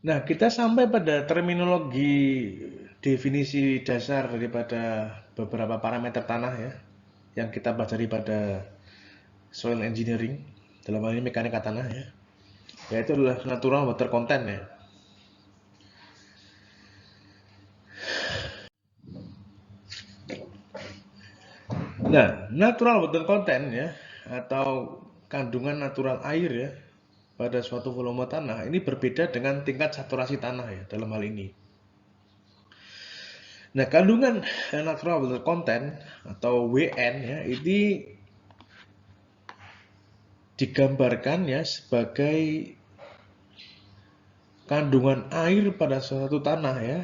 Nah, kita sampai pada terminologi definisi dasar daripada beberapa parameter tanah ya, yang kita pelajari pada soil engineering, dalam hal ini mekanika tanah ya, yaitu adalah natural water content ya. Nah, natural water content ya, atau kandungan natural air ya, pada suatu volume tanah ini berbeda dengan tingkat saturasi tanah ya dalam hal ini. Nah, kandungan natural water content atau WN ya, ini digambarkan ya sebagai kandungan air pada suatu tanah ya.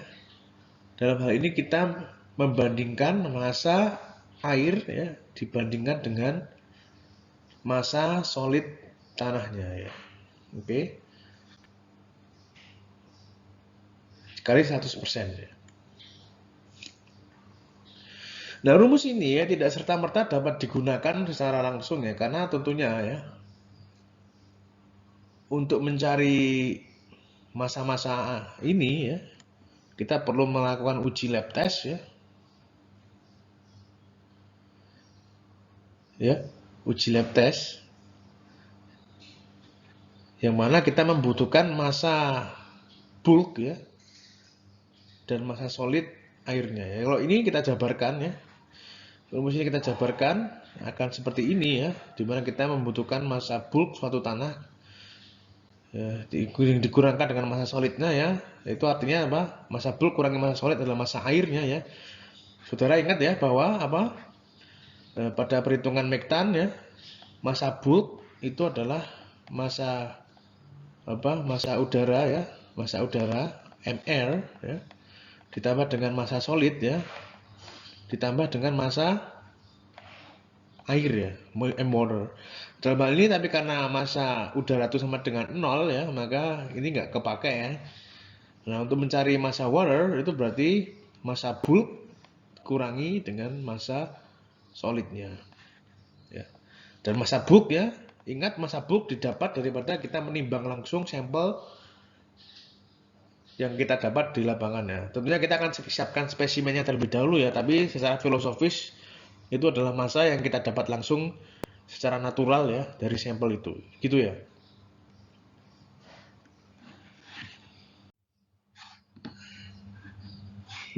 Dalam hal ini kita membandingkan massa air ya dibandingkan dengan massa solid tanahnya ya. Oke. Dikali 100% ya. Nah, rumus ini ya tidak serta-merta dapat digunakan secara langsung ya karena tentunya ya untuk mencari masa-masa ini ya kita perlu melakukan uji lab test ya uji lab test yang mana kita membutuhkan massa bulk ya dan massa solid airnya ya. Kalau ini kita jabarkan ya, rumus ini kita jabarkan akan seperti ini ya, dimana kita membutuhkan massa bulk suatu tanah ya, dikurangkan dengan massa solidnya ya, itu artinya apa? Massa bulk kurangi massa solid adalah massa airnya ya. Saudara ingat ya bahwa apa? Pada perhitungan Mektan ya, massa bulk itu adalah massa apa? Massa udara ya, massa udara mR ya, ditambah dengan massa solid ya, ditambah dengan massa air ya, M water. Dalam hal ini tapi karena massa udara itu sama dengan 0 ya, maka ini nggak kepakai ya. Nah, untuk mencari massa water itu berarti massa bulk kurangi dengan massa solidnya ya. Dan massa bulk ya, ingat massa bulk didapat daripada kita menimbang langsung sampel yang kita dapat di lapangan ya. Tentunya kita akan siapkan spesimennya terlebih dahulu ya, tapi secara filosofis itu adalah massa yang kita dapat langsung secara natural ya dari sampel itu. Gitu ya.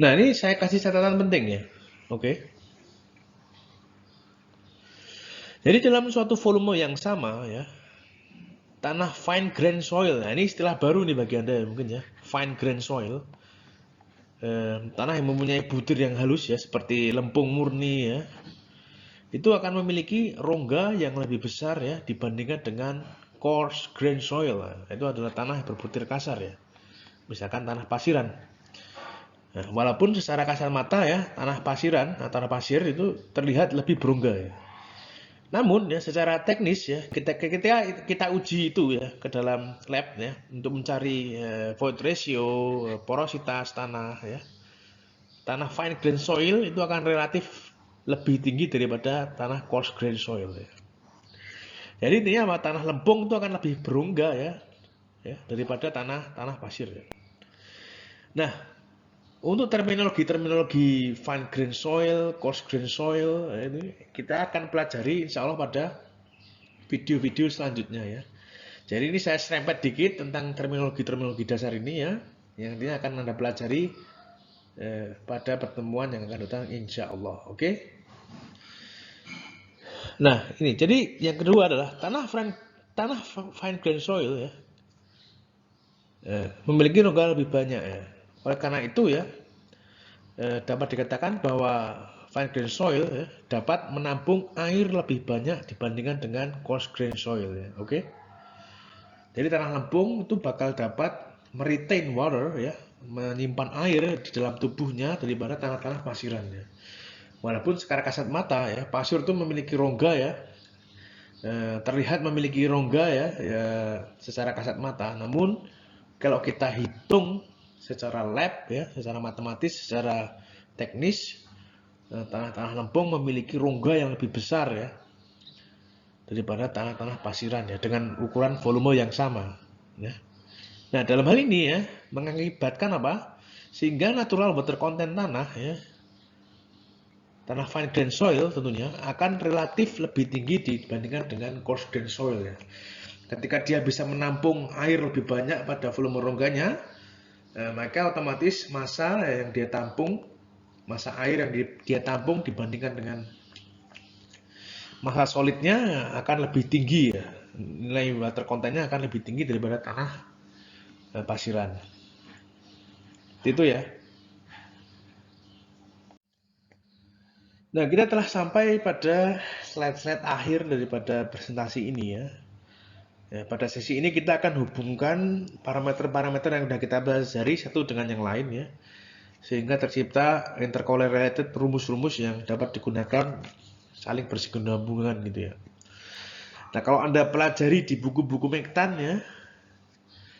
Nah, ini saya kasih catatan penting ya. Oke. Jadi dalam suatu volume yang sama ya, tanah fine grain soil. Nah, ini istilah baru nih bagi Anda ya, mungkin ya. Fine grain soil. Tanah yang mempunyai butir yang halus ya, seperti lempung murni ya. Itu akan memiliki rongga yang lebih besar ya dibandingkan dengan coarse grain soil. Nah, itu adalah tanah yang berbutir kasar ya. Misalkan tanah pasiran. Nah, walaupun secara kasar mata ya, tanah pasir itu terlihat lebih berongga ya. Namun ya secara teknis ya kita uji itu ya ke dalam lab ya untuk mencari void ratio, porositas tanah ya. Tanah fine grain soil itu akan relatif lebih tinggi daripada tanah coarse grain soil ya. Jadi intinya apa? Tanah lempung itu akan lebih berongga ya daripada tanah pasir ya. Nah, untuk terminologi fine grain soil, coarse grain soil ini kita akan pelajari insya Allah pada video-video selanjutnya ya. Jadi ini saya serempet dikit tentang terminologi-terminologi dasar ini ya, yang nantinya akan Anda pelajari pada pertemuan yang akan datang insya Allah. Oke? Nah, ini jadi yang kedua adalah tanah fine grain soil ya, memiliki rongga lebih banyak ya. Oleh karena itu ya, dapat dikatakan bahwa fine grain soil ya, dapat menampung air lebih banyak dibandingkan dengan coarse grain soil ya. Oke? Jadi tanah lempung itu bakal dapat meretain water ya, menyimpan air di dalam tubuhnya daripada tanah-tanah pasiran ya. Walaupun secara kasat mata ya, pasir itu memiliki rongga ya, terlihat memiliki rongga ya secara kasat mata. Namun kalau kita hitung secara lab ya, secara matematis, secara teknis, tanah-tanah lempung memiliki rongga yang lebih besar ya daripada tanah-tanah pasiran ya dengan ukuran volume yang sama ya. Nah, dalam hal ini ya, mengakibatkan apa? Sehingga natural water content tanah ya, tanah fine grained soil tentunya akan relatif lebih tinggi dibandingkan dengan coarse grained soil ya. Ketika dia bisa menampung air lebih banyak pada volume rongganya, maka otomatis massa yang dia tampung, massa air yang dia tampung dibandingkan dengan massa solidnya akan lebih tinggi ya. Nilai water contentnya akan lebih tinggi daripada tanah pasiran. Itu ya. Nah, kita telah sampai pada slide-slide akhir daripada presentasi ini ya. Ya, pada sesi ini kita akan hubungkan parameter-parameter yang sudah kita pelajari satu dengan yang lain ya. Sehingga tercipta intercorrelated rumus-rumus yang dapat digunakan saling berkesinambungan gitu ya. Nah, kalau Anda pelajari di buku-buku Mektan ya,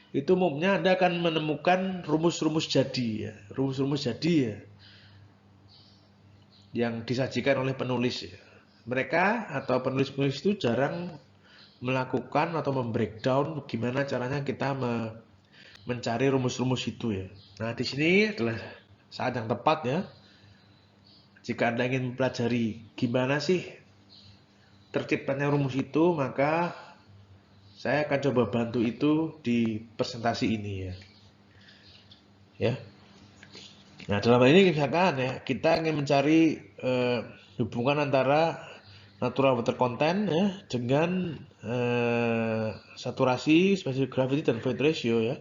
itu umumnya Anda akan menemukan rumus-rumus jadi ya. Rumus-rumus jadi ya, yang disajikan oleh penulis ya. Mereka atau penulis-penulis itu jarang melakukan atau membreakdown gimana caranya kita mencari rumus-rumus itu ya. Nah, di sini adalah saat yang tepat ya. Jika Anda ingin mempelajari gimana sih terciptanya rumus itu, maka saya akan coba bantu itu di presentasi ini ya. Ya. Nah, dalam hal ini misalkan ya, kita ingin mencari hubungan antara natural water content ya dengan saturasi, specific gravity dan void ratio ya.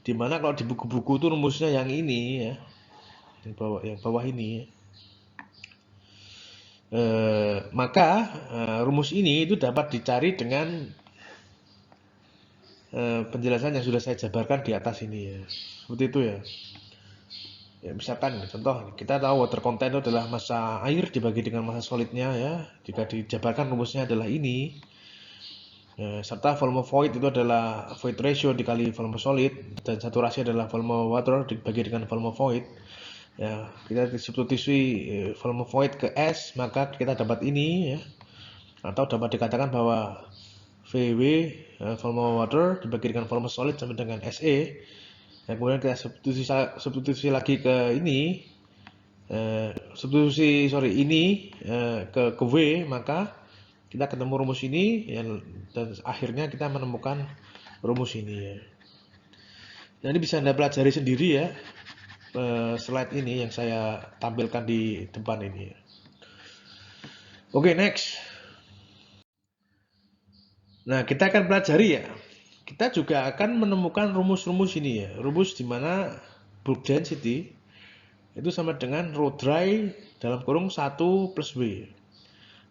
Dimana kalau di buku-buku itu rumusnya yang ini ya, yang bawah ini ya. Maka rumus ini itu dapat dicari dengan penjelasan yang sudah saya jabarkan di atas ini ya. Seperti itu ya. Ya, misalkan contoh kita tahu water content itu adalah massa air dibagi dengan massa solidnya ya. Jika dijabarkan rumusnya adalah ini. Serta volume void itu adalah void ratio dikali volume solid dan saturasi adalah volume water dibagi dengan volume void. Ya, kita substitusi volume void ke S, maka kita dapat ini ya. Atau dapat dikatakan bahwa VW volume water dibagi dengan volume solid sama dengan SE. Dan kemudian kita substitusi lagi ke ini, ke V, maka kita ketemu rumus ini ya, dan akhirnya kita menemukan rumus ini ya. Nah, ini bisa Anda pelajari sendiri ya, slide ini yang saya tampilkan di depan ini. Oke, next. Nah, kita akan pelajari ya. Kita juga akan menemukan rumus-rumus ini ya. Rumus di mana bulk density itu sama dengan rho dry dalam kurung 1 plus W.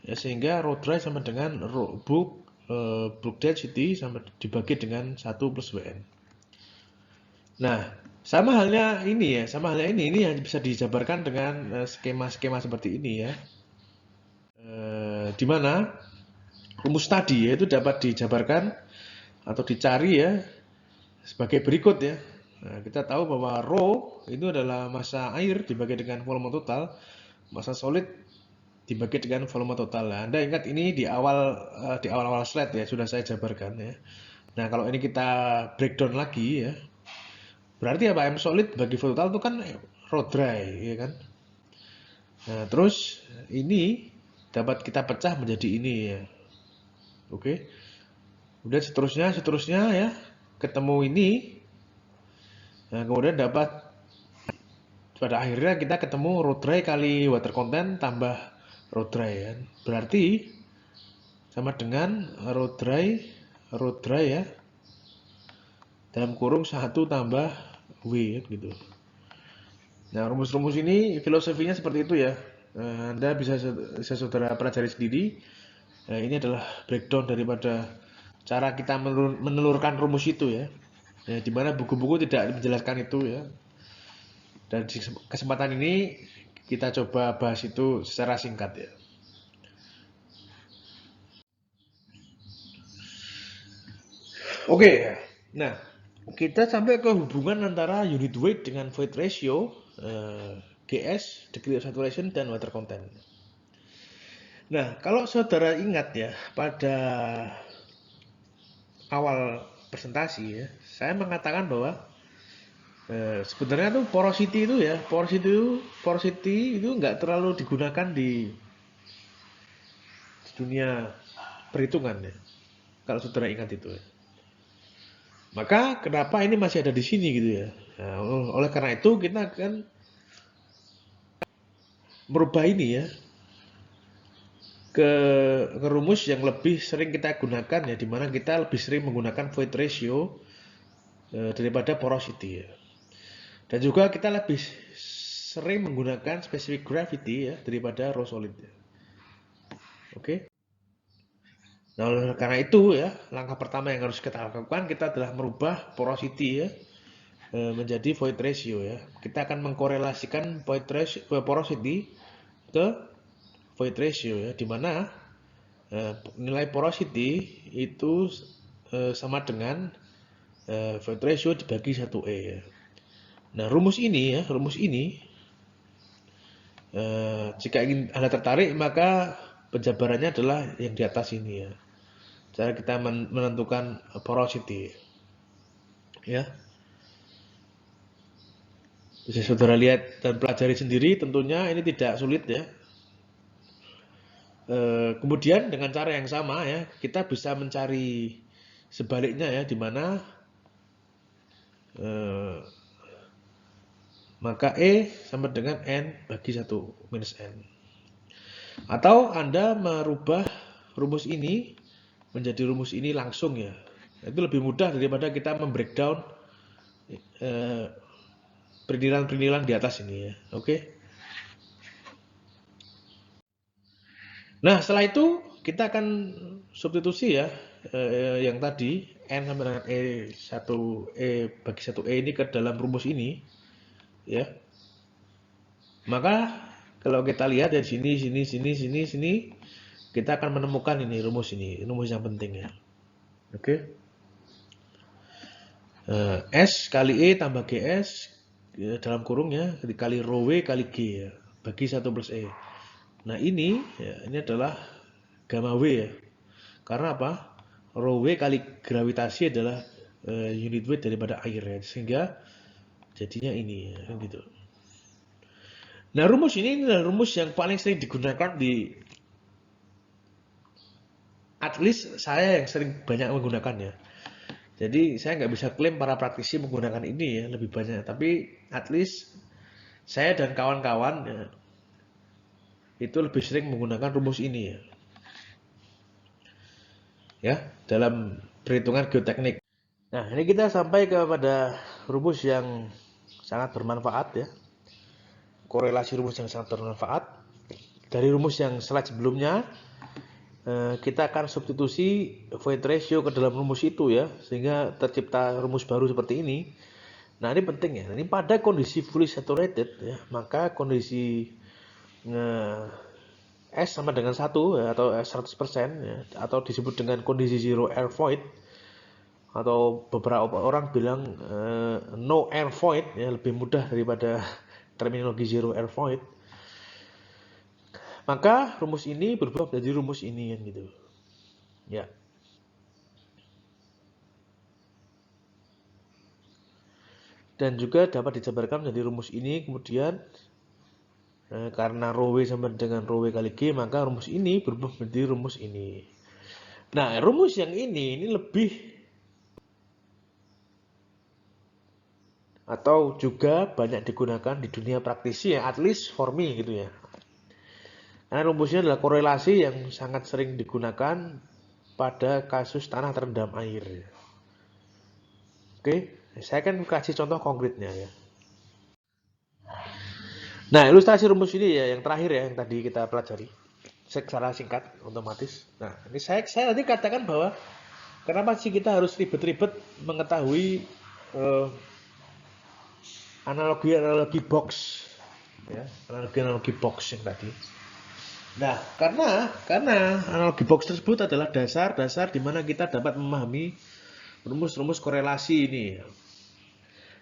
Ya, sehingga rho dry sama dengan bulk density sama dibagi dengan 1 plus Wn. Nah, sama halnya ini yang bisa dijabarkan dengan skema-skema seperti ini ya. Di mana rumus tadi ya, itu dapat dijabarkan atau dicari ya sebagai berikut ya. Nah, kita tahu bahwa rho itu adalah massa air dibagi dengan volume total, massa solid dibagi dengan volume total. Nah, Anda ingat ini di awal slide ya sudah saya jabarkan ya. Nah, kalau ini kita breakdown lagi ya, berarti apa? M solid bagi volume total itu kan rho dry ya kan. Nah, terus ini dapat kita pecah menjadi ini ya. Oke. Kemudian seterusnya ya, ketemu ini. Nah, kemudian dapat pada akhirnya kita ketemu rho dry kali water content tambah rho dry ya. Berarti sama dengan rho dry ya dalam kurung 1 tambah W gitu. Nah, rumus-rumus ini filosofinya seperti itu ya. Anda bisa saudara pelajari sendiri. Ini adalah breakdown daripada cara kita menelurkan rumus itu ya. Di mana buku-buku tidak menjelaskan itu ya. Dan di kesempatan ini kita coba bahas itu secara singkat ya. Oke, nah kita sampai ke hubungan antara unit weight dengan void ratio, GS, degree of saturation, dan water content. Nah, kalau saudara ingat ya, pada awal presentasi ya, saya mengatakan bahwa sebenarnya tuh porosity itu nggak terlalu digunakan di dunia perhitungan ya. Kalau saudara ingat itu ya. Maka kenapa ini masih ada di sini gitu ya? Nah, oleh karena itu kita akan merubah ini ya ke rumus yang lebih sering kita gunakan ya, dimana kita lebih sering menggunakan void ratio daripada porosity ya. Dan juga kita lebih sering menggunakan specific gravity ya daripada raw solid ya. Oke. Nah, oleh karena itu ya, langkah pertama yang harus kita lakukan kita adalah merubah porosity ya menjadi void ratio ya. Kita akan mengkorelasikan porosity ke void ratio ya, di mana nilai porosity itu sama dengan void ratio dibagi 1E ya. Nah, rumus ini jika ingin Anda tertarik maka penjabarannya adalah yang di atas ini ya. Cara kita menentukan porosity ya. Bisa saudara lihat dan pelajari sendiri, tentunya ini tidak sulit ya. Kemudian dengan cara yang sama ya, kita bisa mencari sebaliknya ya, di mana maka E sama dengan N bagi 1 minus N. Atau Anda merubah rumus ini menjadi rumus ini langsung ya. Itu lebih mudah daripada kita membreakdown perintilan-perintilan di atas ini ya. Oke. Nah, setelah itu kita akan substitusi ya yang tadi N sama dengan E bagi 1E ini ke dalam rumus ini ya. Maka kalau kita lihat dari sini, kita akan menemukan ini rumus yang penting ya. Oke. S kali E tambah GS ya, dalam kurung ya, dikali rho W kali G ya, bagi 1 plus E. Nah ini adalah gamma W ya. Karena apa? Rho W kali gravitasi adalah unit weight daripada air ya. Sehingga jadinya ini ya, gitu. Nah rumus ini adalah rumus yang paling sering digunakan di, at least saya yang sering banyak menggunakannya. Jadi saya nggak bisa klaim para praktisi menggunakan ini ya lebih banyak. Tapi at least saya dan kawan-kawan ya, itu lebih sering menggunakan rumus ini ya. Ya, dalam perhitungan geoteknik. Nah, ini kita sampai kepada rumus yang sangat bermanfaat ya. Korelasi rumus yang sangat bermanfaat. Dari rumus yang slide sebelumnya, kita akan substitusi void ratio ke dalam rumus itu ya, sehingga tercipta rumus baru seperti ini. Nah, ini penting ya. Ini pada kondisi fully saturated ya, maka kondisi S sama dengan 1 ya, atau 100% ya, atau disebut dengan kondisi zero air void, atau beberapa orang bilang no air void ya, lebih mudah daripada terminologi zero air void. Maka rumus ini berubah menjadi rumus ini kan gitu. Ya. Dan juga dapat dijabarkan menjadi rumus ini, kemudian karena rho W sama dengan rho W kali G, maka rumus ini berubah menjadi rumus ini. Nah, rumus yang ini lebih, atau juga banyak digunakan di dunia praktisi ya, at least for me gitu ya. Karena rumusnya adalah korelasi yang sangat sering digunakan pada kasus tanah terendam air. Oke, saya akan kasih contoh konkretnya ya. Nah, ilustrasi rumus ini ya yang terakhir ya, yang tadi kita pelajari secara singkat otomatis. Nah, ini saya tadi katakan bahwa kenapa sih kita harus ribet-ribet mengetahui analogi box ya, analogi box yang tadi. Nah, karena analogi box tersebut adalah dasar-dasar di mana kita dapat memahami rumus-rumus korelasi ini.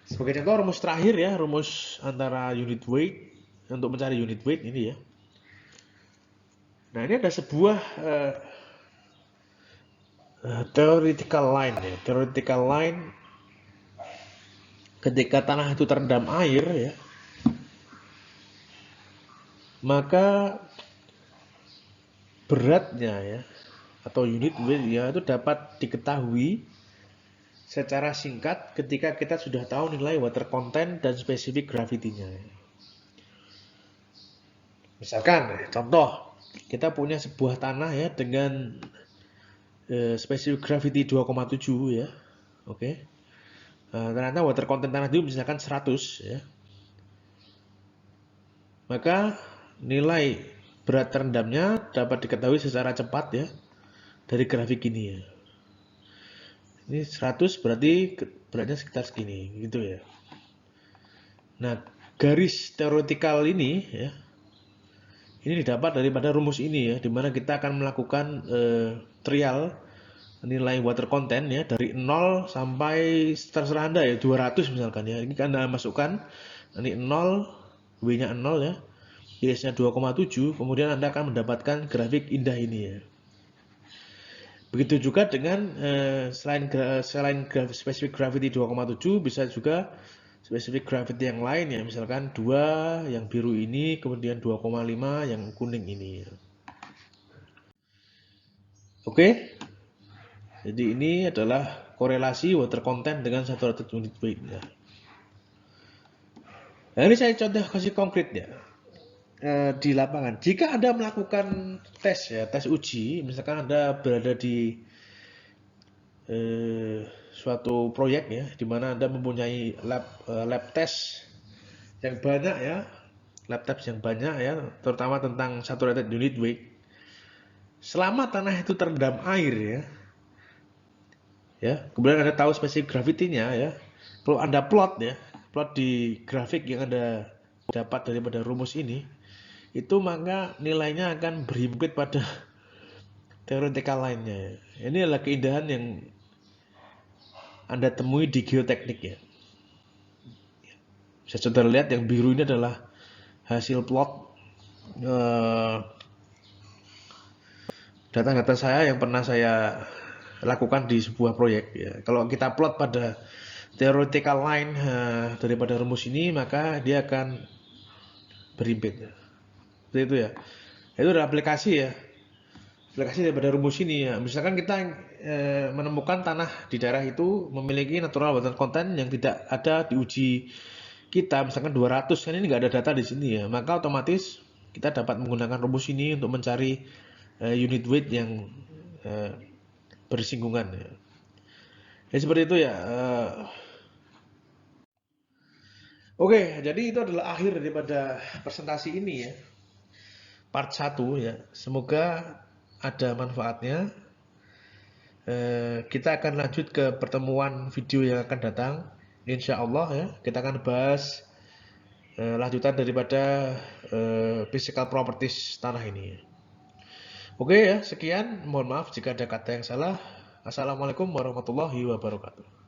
Sebagai contoh rumus terakhir ya, rumus antara unit weight untuk mencari unit weight ini ya. Nah, ini ada sebuah theoretical line ya, theoretical line ketika tanah itu terendam air ya, maka beratnya ya atau unit weight ya itu dapat diketahui secara singkat ketika kita sudah tahu nilai water content dan spesifik gravity-nya. Misalkan contoh, kita punya sebuah tanah ya dengan spesifik gravity 2,7 ya. Oke. Ternyata water content tanah itu misalkan 100 ya. Maka nilai berat terendamnya dapat diketahui secara cepat ya dari grafik ini ya. Ini 100 berarti beratnya sekitar segini gitu ya. Nah, garis teoretikal ini ya, ini didapat daripada rumus ini ya, dimana kita akan melakukan trial nilai water content ya dari 0 sampai terserah Anda ya 200 misalkan ya. Ini kan Anda masukkan ini 0, W-nya 0 ya. Y-nya 2,7, kemudian Anda akan mendapatkan grafik indah ini ya. Begitu juga dengan selain specific gravity 2,7 bisa juga specific gravity yang lain ya, misalkan 2 yang biru ini, kemudian 2,5 yang kuning ini. Oke. Jadi ini adalah korelasi water content dengan saturated unit weight ya. Nah, ini saya contoh kasih konkret ya. Di lapangan. Jika Anda melakukan tes ya, tes uji, misalkan Anda berada di suatu proyek ya, di mana Anda mempunyai lab test yang banyak ya, lab test yang banyak ya, terutama tentang saturated unit weight. Selama tanah itu terendam air ya, kemudian Anda tahu spesifik gravity-nya ya. Kalau Anda plot ya, plot di grafik yang Anda dapat daripada rumus ini, itu maka nilainya akan berhimpit pada teoretikal lainnya. Ini adalah keindahan yang Anda temui di geoteknik ya. Bisa saudara lihat yang biru ini adalah hasil plot data-data saya yang pernah saya lakukan di sebuah proyek ya. Kalau kita plot pada theoretical line daripada rumus ini, maka dia akan berhimpit. Seperti itu ya. Itu adalah aplikasi ya. Aplikasi daripada rumus ini ya. Misalkan kita menemukan tanah di daerah itu memiliki natural water content yang tidak ada di uji kita, misalkan 200 kan ini nggak ada data di sini ya, maka otomatis kita dapat menggunakan rumus ini untuk mencari unit weight yang bersinggungan ya. Ya seperti itu ya. Oke, jadi itu adalah akhir daripada presentasi ini ya. Part 1 ya. Semoga ada manfaatnya. Kita akan lanjut ke pertemuan video yang akan datang. Insya Allah ya, kita akan bahas lanjutan daripada physical properties tanah ini. Oke ya, sekian. Mohon maaf jika ada kata yang salah. Assalamualaikum warahmatullahi wabarakatuh.